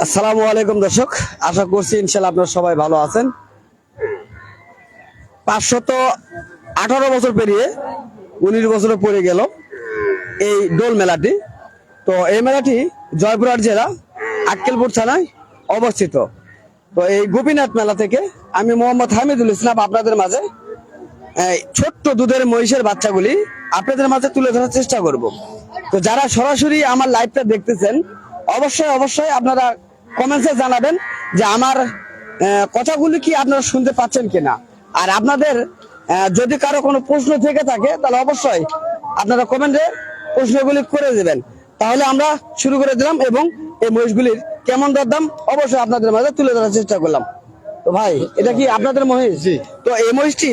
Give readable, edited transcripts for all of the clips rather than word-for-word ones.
আসসালামু আলাইকুম দর্শক, আশা করছি ইনশাআল্লাহ আপনারা সবাই ভালো আছেন। 518 বছর পেরিয়ে 19 বছরে পড়ে গেল এই দোল মেলাটি। তো এই মেলাটি জয়পুরহাট জেলা আক্কেলপুর থানায় অবস্থিত। তো এই গোপীনাথ মেলা থেকে আমি মোহাম্মদ হামিদুল ইসলাম আপনাদের মাঝে ছোট্ট দুধের মহিষের বাচ্চাগুলি আপনাদের মাঝে তুলে ধরার চেষ্টা করব। তো যারা সরাসরি আমার লাইভটা দেখতেছেন অবশ্যই অবশ্যই আপনারা কমেন্টসে জানাবেন যে আমার কথাগুলি কি আপনারা শুনতে পাচ্ছেন কিনা। আর আপনাদের যদি কারো কোনো প্রশ্ন থেকে থাকে তাহলে অবশ্যই আপনারা কমেন্টে প্রশ্নগুলি করে দেবেন। তাহলে আমরা শুরু করে দিলাম এবং এই মহিষগুলির কেমন দরদাম অবশ্যই আপনাদের মাঝে তুলে ধরার চেষ্টা করলাম। তো ভাই, এটা কি আপনাদের মহিষ? তো এই মহিষটি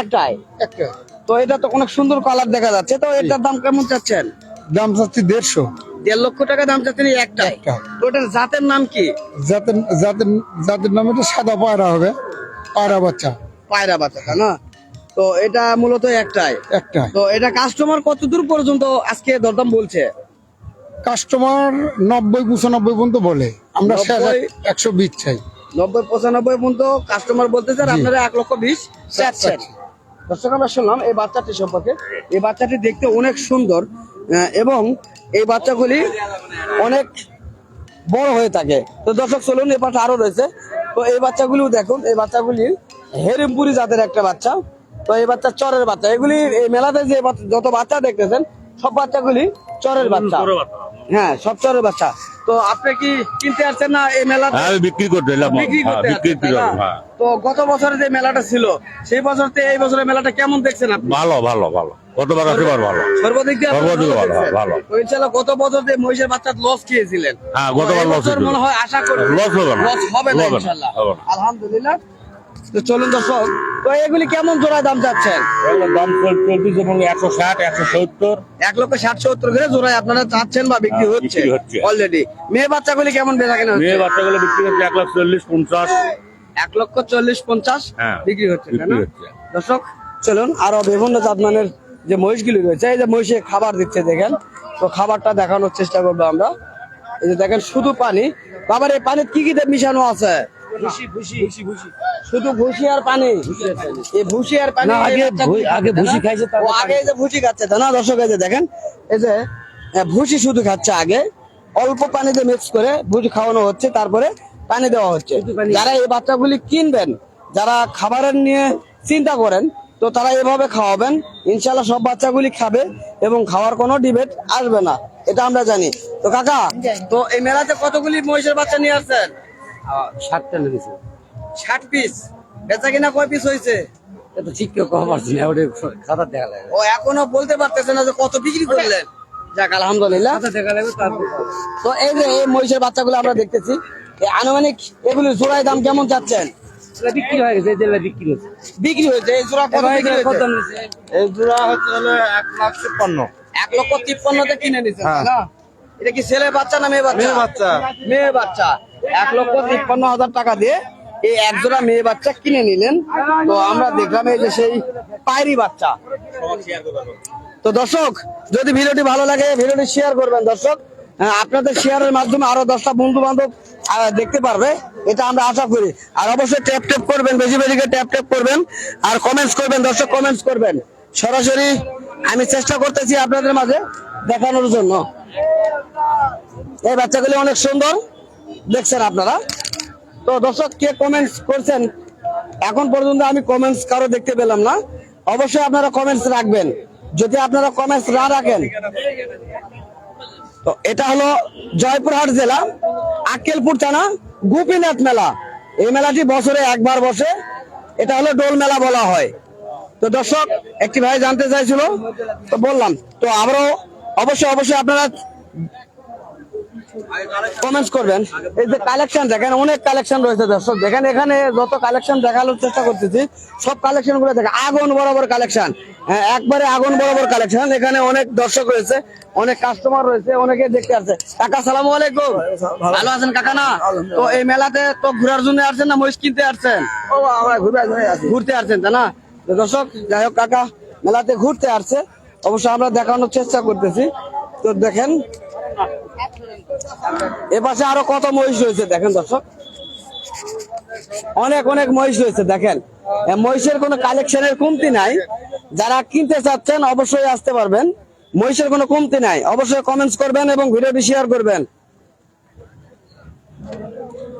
একটাই। তো এটা তো অনেক সুন্দর কালার দেখা যাচ্ছে। তো এটার দাম কেমন চাচ্ছেন? দাম চাচ্ছি 1.5 1.5 লক্ষ টাকা দাম চাচ্ছেন একটাই। তো এটার জাতের নাম কি? জাতের নাম এটা সাদা পায়রা হবে, পায়রা বাচ্চা। পায়রা বাচ্চা না? তো এটা মূলত একটাই। তো এটা কাস্টমার কত দূর পর্যন্ত আজকে দরদাম বলছে? কাস্টমার 90-95 পর্যন্ত বলে, আমরা 120 চাই। 90-95 পর্যন্ত কাস্টমার বলতেছে, আর আপনারা 1,20,000 চাচ্ছেন। দর্শক, আমরা শুনলাম এই বাচ্চাটি সম্পর্কে। এই বাচ্চাটি দেখতে অনেক সুন্দর এবং এই বাচ্চাগুলি অনেক বড় হয়ে থাকে। তো দর্শক চলুন, এ পাশে আরো রয়েছে। তো এই বাচ্চাগুলিও দেখুন, এই বাচ্চাগুলি হেরিমপুরি জাতের একটা বাচ্চা। তো এই বাচ্চা চরের বাচ্চা। এগুলি এই মেলাতে যে যত বাচ্চা দেখতেছেন সব বাচ্চাগুলি চরের বাচ্চা। হ্যাঁ, সব চরের বাচ্চা। তো আপনি কি কিনতে আসছেন না এই মেলা? বিক্রি করতে তো গত বছরে যে মেলাটা ছিল সেই বছর থেকে এই বছরের মেলাটা কেমন দেখছেন আপনি? ভালো ভালো ভালো, গতবার ভালো, সর্বাধিক দিয়ে ভালো। তো ইনশাআল্লাহ গত বছর যে মহিষের বাচ্চা লস খেয়েছিলেন, হ্যাঁ গতবার লস মনে হয় আশা করি লস হবে না ইনশাআল্লাহ। আলহামদুলিল্লাহ। তো চলুন দর্শক, তো এগুলি কেমন জোড়া দাম চাচ্ছেন? দাম চলছে যেমন 160, 170, 1,60,70 করে জোড়ায় আপনারা চাচ্ছেন বা বিক্রি হচ্ছে অলরেডি। মেয়ে বাচ্চাগুলি কেমন বেচা কেনা হচ্ছে? মেয়ে বাচ্চাগুলো বিক্রি হচ্ছে 1,40,50, 1,40,50 হ্যাঁ বিক্রি হচ্ছে। দর্শক চলুন, আরো বিভিন্ন জাতমানের যে মহিষগুলি রয়েছে, এই যে মহিষে খাবার দিচ্ছে দেখেন, তো খাবারটা দেখানোর চেষ্টা করবো আমরা। এই যে দেখেন শুধু পানি। বাবার এই পানিতে কি কি মিশানো আছে? শুধু ভুসি আর পানি। এই ভুসি আর পানি আগে ভুসি খাইছে, আগে এই যে ভুসি খাচ্ছে না দর্শক। এই যে দেখেন, এই যে ভুসি শুধু খাচ্ছে আগে, অল্প পানিতে মিক্স করে ভুসি খাওয়ানো হচ্ছে, তারপরে পানি দেওয়া হচ্ছে। যারা এই বাচ্চাগুলি কিনবেন, যারা খাবারের নিয়ে চিন্তা করেন, তো তারা এভাবে খাওয়াবেন, ইনশাল্লাহ সব বাচ্চাগুলি খাবে এবং খাওয়ার কোনো ডিবেট আসবে না, এটা আমরা জানি। তো কাকা, তো এই মেলাতে কতগুলি মহিষের বাচ্চা নিয়ে আসছেন? 60টা লেগেছে। 60 পিস। বেচা কিনা কয় পিস হয়েছে? এটা ঠিক কেউ কম পারছি না, ওটা খাতা দেখা লাগে। ও এখনো বলতে পারতেছে না যে কত বিক্রি করলেন? যাক আলহামদুলিল্লাহ। দেখা লাগবে তারপর। তো এই যে এই মহিষের বাচ্চাগুলো আমরা দেখতেছি, এই আনুমানিক এগুলির জোড়ায় দাম কেমন চাচ্ছেন? বিক্রি হয়ে গেছে, বিক্রি হয়েছে। বিক্রি হয়েছে এই জোড়া কত বিক্রি হয়েছে? এই জোড়া হচ্ছে 1,53,000। 1,53,000 কিনে নিছেন না? এটা কি ছেলে বাচ্চা না মেয়ে বাচ্চা? মেয়ে বাচ্চা। মেয়ে বাচ্চা। 1,53,000 টাকা দিয়ে এই এক জোড়া মেয়ে বাচ্চা কিনে নিলেন। তো আমরা দেখলাম এই যে সেই পায়রি বাচ্চা। তো দর্শক, যদি ভিডিওটি ভালো লাগে ভিডিওটি শেয়ার করবেন দর্শক। আপনাদের শেয়ারের মাধ্যমে আরো 10টা বন্ধু বান্ধব দেখতে পারবে, এটা আমরা আশা করি। আর অবশ্যই ট্যাপ ট্যাপ করবেন, বেশি বেশি করে ট্যাপ ট্যাপ করবেন আর কমেন্টস করবেন দর্শক, কমেন্টস করবেন। সরাসরি আমি চেষ্টা করতেছি আপনাদের মাঝে দেখানোর জন্য। এই বাচ্চাগুলি অনেক সুন্দর দেখছেন আপনারা। তো দর্শক, কে কমেন্টস করছেন এখন পর্যন্ত আমি কমেন্টস কারো দেখতে পেলাম না। অবশ্যই আপনারা কমেন্টস রাখবেন। যদি আপনারা কমেন্টস না রাখেন, তো এটা হলো জয়পুরহাট জেলা আক্কেলপুর থানা গোপীনাথ মেলা। এই মেলাটি বছরে একবার বসে, এটা হলো দোল মেলা বলা হয়। তো দর্শক, একটি ভাই জানতে চাইছিল, তো বললাম। তো আবারও অবশ্যই অবশ্যই আপনারা কমেন্টস করবেন। এই যে কালেকশন দেখেন, অনেক কালেকশন রয়েছে দর্শক। দেখেন এখানে যত কালেকশন দেখানোর চেষ্টা করতেছি, সব কালেকশন গুলো দেখেন, আগুন বরাবর কালেকশন, একবারে আগুন বরাবর কালেকশন। এখানে অনেক দর্শক রয়েছে, অনেক কাস্টমার রয়েছে, অনেকে দেখতে আসছে। কাকা সালামু আলাইকুম, ভালো আছেন কাকা? না তো এই মেলাতে তো ঘোরার জন্য আসছেন না মহিষ কিনতে আসছেন? ঘুরতে আসছেন তাই না? দর্শক, যাই হোক, কাকা মেলাতে ঘুরতে আসছে, অবশ্যই আমরা দেখানোর চেষ্টা করতেছি। তো দেখেন এ পাশে আরো কত মহিষ রয়েছে দেখেন দর্শক, অনেক অনেক মহিষ রয়েছে দেখেন। মহিষের কোনো কালেকশনের কমতি নাই, যারা কিনতে চাচ্ছেন অবশ্যই আসতে পারবেন, মহিষের কোনো কমতি নাই। অবশ্যই কমেন্টস করবেন এবং ভিডিওটি শেয়ার করবেন।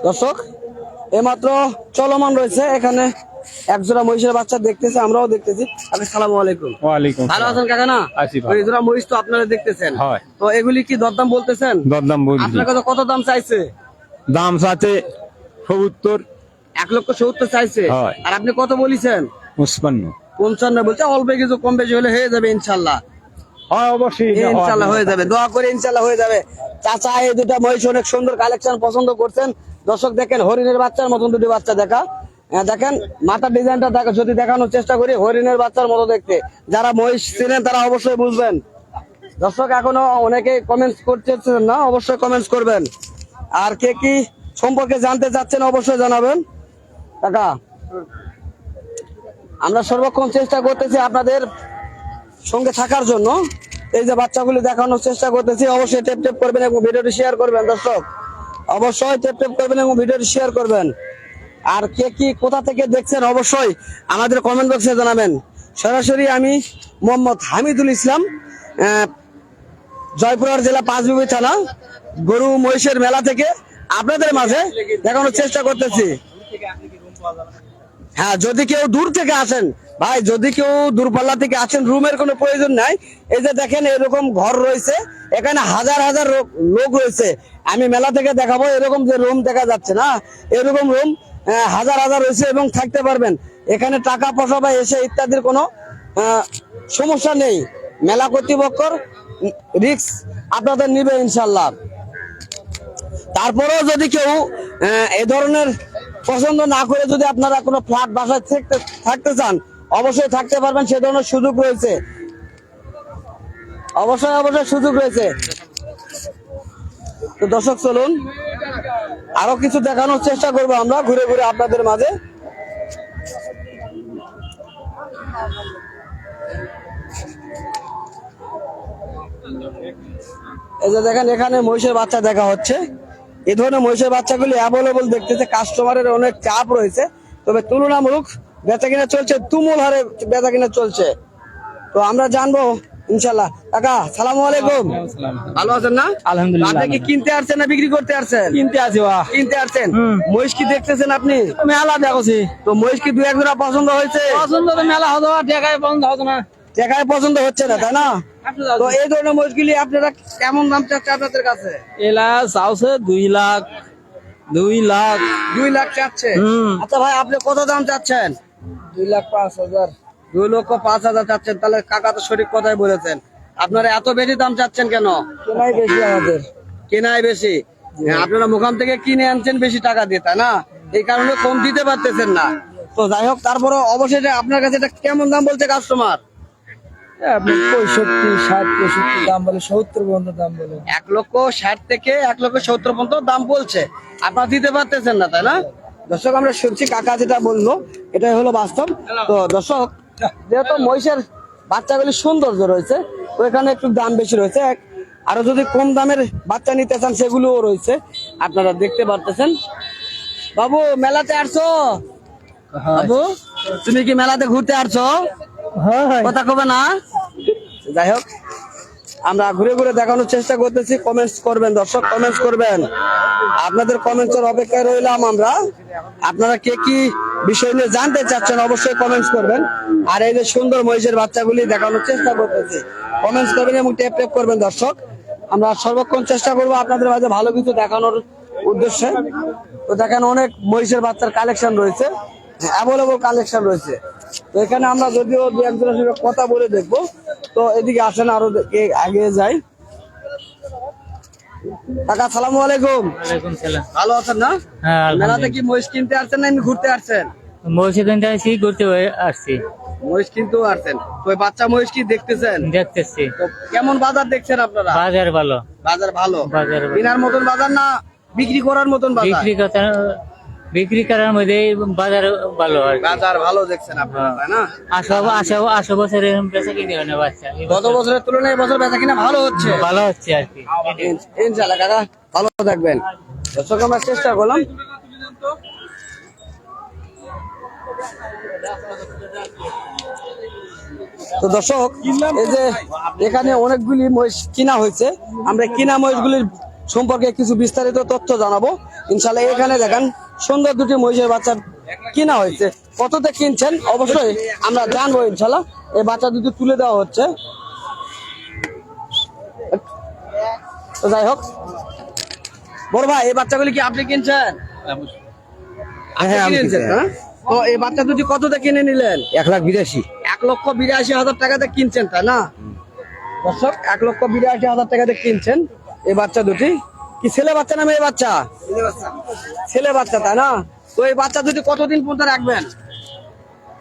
দর্শক এমাত্র চলমান রয়েছে, এখানে একজোড়া মহিষের বাচ্চা দেখতেছে, আমরাও দেখতেছি। আসসালামু আলাইকুম। ওয়ালাইকুম ভালো আছেন কাকা? না আছি ভালো। ওই জোড়া মহিষ তো আপনারা দেখতেছেন, হয়। তো এগুলি কি দরদাম বলতেছেন? দরদাম বলছি, আপনার কাছে কত দাম চাইছে? দাম সাথে ৭০, ১,৭০,০০০ চাইছে, হয়। আর আপনি কত বলেছেন? ৫৫। ৫৫ বলছে, অল্প কিছু কম বেশি হলে হয়ে যাবে ইনশাল্লাহ। হয় অবশ্যই ইনশাল্লাহ হয়ে যাবে, দোয়া করে ইনশাল্লাহ হয়ে যাবে। চাচা এই দুটা মহিষ অনেক সুন্দর কালেকশন পছন্দ করছেন। দর্শক দেখেন হরিণের বাচ্চার মতন দুটি বাচ্চা দেখা, দেখেন মাথার ডিজাইনটা দেখা, যদি দেখানোর চেষ্টা করি হরিণের বাচ্চার মতো দেখতে। যারা মহিষ চিনেন তারা অবশ্যই বুঝবেন। দর্শক এখনো অনেকে কমেন্টস করতেছেন না, অবশ্যই কমেন্টস করবেন। আর কে কি সম্পর্কে জানতে চাচ্ছেন অবশ্যই জানাবেন। কাকা আমরা সর্বক্ষণ চেষ্টা করতেছি আপনাদের সঙ্গে থাকার জন্য, এই যে বাচ্চাগুলি দেখানোর চেষ্টা করতেছি। অবশ্যই টেপ টেপ করবেন এবং ভিডিওটি শেয়ার করবেন। দর্শক অবশ্যই টেপ টেপ করবেন এবং ভিডিওটি শেয়ার করবেন। আর কে কি কোথা থেকে দেখছেন অবশ্যই আমাদের কমেন্ট বক্সে জানাবেন। সরাসরি আমি মোহাম্মদ হামিদুল ইসলাম, জয়পুরহাট জেলা পাঁচবিবি থানা, গরু মহিষের মেলা থেকে আপনাদের মাঝে দেখানোর চেষ্টা করতেছি। হ্যাঁ, যদি কেউ দূর থেকে আসেন ভাই, যদি কেউ দূরপাল্লা থেকে আসেন, রুমের কোনো প্রয়োজন নাই। এই যে দেখেন এরকম ঘর রয়েছে, এখানে হাজার হাজার লোক রয়েছে। আমি মেলা থেকে দেখাবো, এরকম যে রুম দেখা যাচ্ছে না, এরকম রুম হাজার হাজার রয়েছে এবং থাকতে পারবেন। এখানে টাকা পয়সা বা এসে ইত্যাদির কোনো সমস্যা নেই। মেলা কর্তৃপক্ষর রিস্ক আপনাদের নিবে ইনশাল্লাহ। তারপরেও যদি কেউ এ ধরনের পছন্দ না করে যদি আপনারা কোনো ফ্ল্যাট বাসায় থাকতে চান, অবশ্যই থাকতে পারবেন, সে ধরনের সুযোগ রয়েছে। অবশ্যই অবশ্যই সুযোগ রয়েছে। তো দর্শক চলুন আরো কিছু দেখানোর চেষ্টা করবো আমরা ঘুরে ঘুরে আপনাদের মাঝে। এই যে দেখেন এখানে মহিষের বাচ্চা দেখা হচ্ছে। এই ধরনের মহিষের বাচ্চাগুলি অ্যাভেলেবল দেখতেছে, কাস্টমারের অনেক চাপ রয়েছে, তবে তুলনামূলক বেচা কিনা চলছে, তুমুল হারে বেচা কিনা চলছে। তো আমরা জানবো ইনশাল্লাহ। কাকা সালামু আলাইকুম, ভালো আছেন না? আলহামদুলিল্লাহ। আপনি কি কিনতে আসছেন না বিক্রি করতে আসছেন? কিনতে আছি বাহ। কিনতে আসছেন। মহিষ কি দেখতেছেন আপনি? মেলা দেখছি, তো মহিষ কি দু এক জোড়া পছন্দ হয়েছে? পছন্দ তো মেলা হতো, টাকায় পছন্দ হতো না, টাকায় পছন্দ হচ্ছে না, তাই না? তো এই ধরনের মহিষগুলি আপনারা কেমন দাম চাচ্ছে আপনাদের কাছে? এলা চাওছে 2 লাখ 2 লাখ 2 লাখ চাচ্ছে। আচ্ছা ভাই, আপনি কত দাম চাচ্ছেন? 2,05,000। 2,05,000 চাচ্ছেন। তাহলে কাকা তো সঠিক কথাই বলেছেন। আপনারা এত বেশি দাম চাচ্ছেন কেন? কেনাই বেশি আমাদের। কেনাই বেশি, আপনারা মুখাম থেকে কিনে আনছেন বেশি টাকা দিয়ে, তাই না? এই কারণে কম দিতে পারতেছেন না। তো যাই হোক, তারপরে অবশেষে আপনার কাছে এটা কেমন দাম বলছে কাস্টমার? আপনি 65, 60, 65 দাম বলে, 70 পর্যন্ত দাম বলে। 1,60,000 থেকে 1,70,000 পর্যন্ত দাম বলছে, আপনারা দিতে পারতেছেন না, তাই না? দর্শক আমরা শুনছি কাকা যেটা বললো এটাই হলো বাস্তব। তো দর্শক, যেহেতু মহিষের বাচ্চাগুলি সৌন্দর্য রয়েছে, তো এখানে একটু দাম বেশি রয়েছে। আরো যদি কম দামের বাচ্চা নিতে চান সেগুলোও রয়েছে, আপনারা দেখতে পারতেছেন। বাবু মেলাতে আসছো? বাবু তুমি কি মেলাতে ঘুরতে আসছো? কথা কবে না? যাই হোক, আমরা ঘুরে ঘুরে দেখানোর চেষ্টা করতেছি। কমেন্টস করবেন দর্শক, কমেন্টস করবেন। আপনাদের কমেন্টসের অপেক্ষায় রইলাম আমরা। আপনারা কে কি বিষয় নিয়ে জানতে চাচ্ছেন অবশ্যই কমেন্টস করবেন। আর এই যে সুন্দর মহিষের বাচ্চাগুলি দেখানোর চেষ্টা করতেছি, কমেন্টস করবেন এবং টেপ টেপ করবেন দর্শক। আমরা সর্বক্ষণ চেষ্টা করবো আপনাদের মাঝে ভালো কিছু দেখানোর উদ্দেশ্যে। তো দেখেন অনেক মহিষের বাচ্চার কালেকশন রয়েছে, অ্যাভেলেবল কালেকশন রয়েছে। তো এখানে আমরা যদিও দু একজনের সঙ্গে কথা বলে দেখবো। তো এদিকে আসেন, আরো আগে যাই। কাকা সালামু আলাইকুম। ওয়ালাইকুম সালাম। ভালো আছেন না? হ্যাঁ, মেলাতে কি মহিষ কিনতে আসছেন না এমনি ঘুরতে আসছেন? মহিষে কিনতে আসছি, ঘুরতে আসছি, মহিষ কিনতেও আসছেন। তো ওই বাচ্চা মহিষ কি দেখতেছেন? দেখতেছি। তো কেমন বাজার দেখছেন আপনারা? বাজার ভালো, বাজার ভালো। বাজার ভালো। কেনার মতন বাজার না বিক্রি করার মতন বাজার? বিক্রি করার মধ্যে বাজার ভালো আর কি। বাজার ভালো দেখছেন আপনারা, তাই না? 8 বছরে বেচা কিনে হয় না বাচ্চা। গত বছরের তুলনায় এবছর বেচা কিনা ভালো হচ্ছে। ভালো হচ্ছে আর কি। ইনশাআল্লাহ কাকা, ভালো থাকবেন। দর্শক আমরা চেষ্টা করলাম। তো দর্শক এই যে এখানে অনেকগুলি মহিষ কিনা হয়েছে, আমরা কিনা মহিষগুলির সম্পর্কে কিছু বিস্তারিত তথ্য জানাবো ইনশাল্লাহ। এখানে দেখেন সুন্দর দুটি মহিষের বাচ্চা কিনা হয়েছে, কততে কিনছেন অবশ্যই আমরা জানবো ইনশাল্লাহ। এই বাচ্চা দুটি তুলে দেওয়া হচ্ছে। তো যাই হোক বড় ভাই, এই বাচ্চাগুলি কি আপনি কিনছেন? হ্যাঁ, আমি কিনেছেন, কিনছি। হ্যাঁ? তো এই বাচ্চা দুটি কততে কিনে নিলেন? 1,82,000। 1,82,000 টাকাতে কিনছেন, তাই না দর্শক? 1,82,000 টাকাতে কিনছেন এই বাচ্চা দুটি। কি ছেলে বাচ্চা না মেয়ে বাচ্চা? ছেলে বাচ্চা, তাই না? তো এই বাচ্চা দুটি কতদিন পর্যন্ত রাখবেন?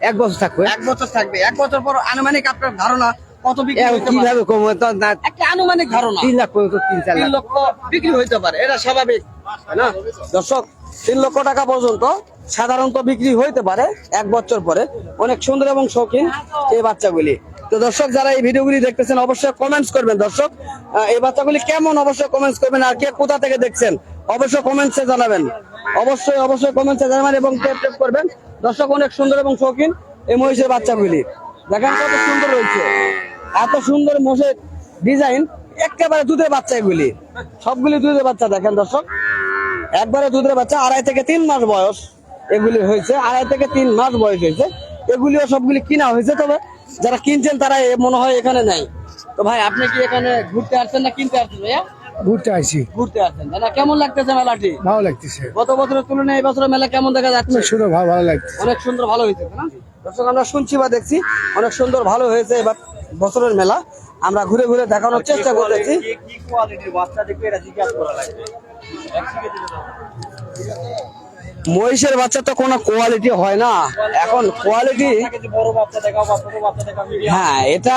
1 বছর থাকবে। 1 বছর থাকবে। 1 বছর পর আনুমানিক আপনার ধারণা কত বিক্রি হতে পারে? কিভাবে কমে তো না, একটা আনুমানিক ধারণা 3 লাখ পর্যন্ত 3-4 3 লাখ। লক্ষ বিক্রি হইতে পারে, এটা স্বাভাবিক, তাই না দর্শক? 3 লক্ষ টাকা পর্যন্ত সাধারণত বিক্রি হইতে পারে 1 বছর পরে। অনেক সুন্দর এবং শৌখিন এই বাচ্চাগুলি। তো দর্শক যারা এই ভিডিওগুলি দেখতেছেন অবশ্যই কমেন্টস করবেন দর্শক, এই বাচ্চাগুলি কেমন অবশ্যই কমেন্টস করবেন। আর কে কোথা থেকে দেখছেন অবশ্যই কমেন্টসে জানাবেন, অবশ্যই কমেন্টসে জানাবেন এবং টেপ করবেন দর্শক। অনেক সুন্দর এবং শৌখিন এই মহিষের বাচ্চাগুলি দেখেন কত সুন্দর রয়েছে, এত সুন্দর মহিষের ডিজাইন, একেবারে দুধের বাচ্চা এগুলি, সবগুলি দুধের বাচ্চা। দেখেন দর্শক একবারে দুধের বাচ্চা, 2.5 থেকে 3 মাস বয়স এগুলি হয়েছে, 2.5 থেকে 3 মাস বয়স হয়েছে। এগুলিও সবগুলি কিনা হয়েছে, তবে যারা কিনছেন তারা মনে হয় এখানে নাই। তো ভাই আপনি কি এখানে ঘুরতে আসছেন না কিনতে আসছেন? ভাইয়া ঘুরতে আইছি, ঘুরতে আসছেন, তাই না? কেমন লাগতেছে মেলাটি? ভালো লাগতেছে। গত বছরের তুলনায় এই বছরের মেলা কেমন দেখা যাচ্ছে? শুনে ভালো লাগতেছে। অনেক সুন্দর, ভালো হয়েছে, তাই না দর্শক? আমরা শুনছি বা দেখছি অনেক সুন্দর ভালো হয়েছে এবার বছরের মেলা। আমরা ঘুরে ঘুরে দেখানোর চেষ্টা করতেছি। মহিষের বাচ্চা তো কোনো কোয়ালিটি হয় না, এখন কোয়ালিটি, হ্যাঁ এটা